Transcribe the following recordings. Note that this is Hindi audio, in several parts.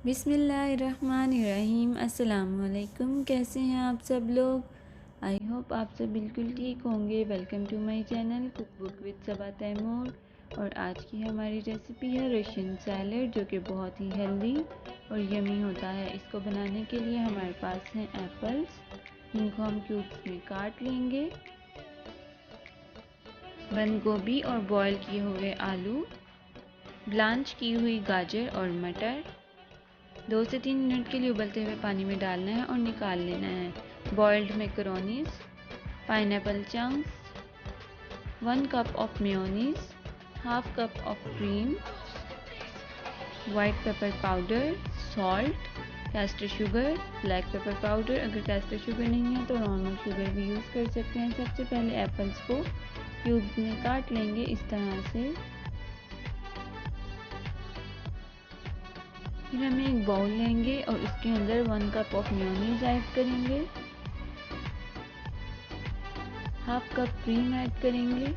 बिस्मिल्लाहिर्रहमानिर्रहीम। अस्सलामुअलैकुम। कैसे हैं आप सब लोग? आई होप आप सब बिल्कुल ठीक होंगे। Welcome to my channel cookbook with Saba Taimur. और आज की हमारी रेसिपी है रशियन सैलड, जो कि बहुत ही हेल्दी और यमी होता है। इसको बनाने के लिए हमारे पास हैं एप्पल्स, जिनको हम क्यूब्स में काट लेंगे, बंद गोभी और बॉयल किए हुए आलू, ब्लांच की हुई गाजर और मटर, 2 से 3 मिनट के लिए उबलते हुए पानी में डालना है और निकाल लेना है। Boiled macaronis, pineapple chunks, 1 cup of mayonnaise, half cup of cream, white pepper powder, salt, caster sugar, black pepper powder. अगर कैस्टर शुगर नहीं है तो नॉर्मल शुगर भी यूज़ कर सकते हैं। सबसे पहले एप्पल्स को क्यूब्स में काट लेंगे इस तरह से। फिर हमें एक बाउल लेंगे और उसके अंदर 1 कप ऑफ मेयोनीज ऐड करेंगे, हाफ कप क्रीम ऐड करेंगे,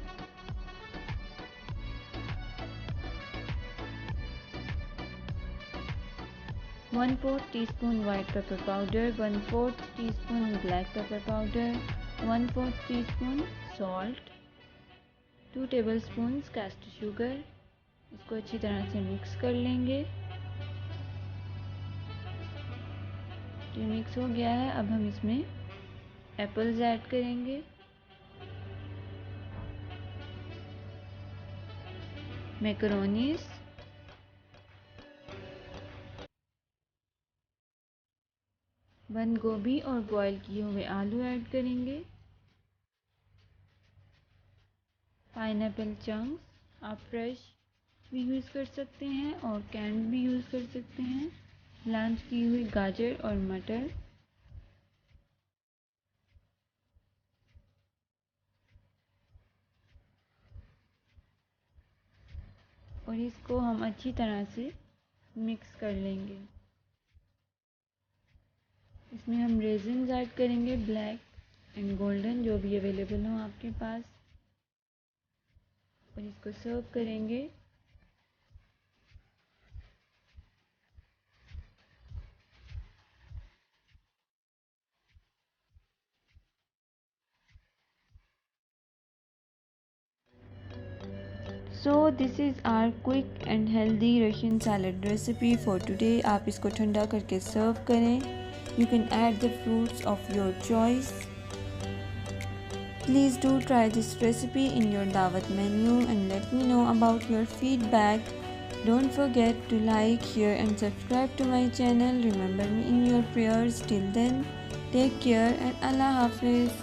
one fourth tea spoon white pepper powder, 1/4 tea spoon black pepper powder, 1/4 tea spoon salt, 2 table spoon castor sugar. इसको अच्छी तरह से मिक्स कर लेंगे। ये मिक्स हो गया है। अब हम इसमें एप्पल्स ऐड करेंगे, मैकरोनीज, बंद गोभी और बॉयल किए हुए आलू ऐड करेंगे, पाइनएप्पल चंक्स। आप फ्रेश भी यूज़ कर सकते हैं और कैंड भी यूज़ कर सकते हैं, ब्लांच की हुई गाजर और मटर, और इसको हम अच्छी तरह से मिक्स कर लेंगे। इसमें हम रेजिन्स ऐड करेंगे, ब्लैक एंड गोल्डन, जो भी अवेलेबल हो आपके पास, और इसको सर्व करेंगे। So this is our quick and healthy Russian salad recipe for today. आप इसको ठंडा करके सर्व करें। You can add the fruits of your choice. Please do try this recipe in your Dawat menu and let me know about your feedback. Don't forget to like, share and subscribe to my channel. Remember me in your prayers. Till then, take care and Allah Hafiz.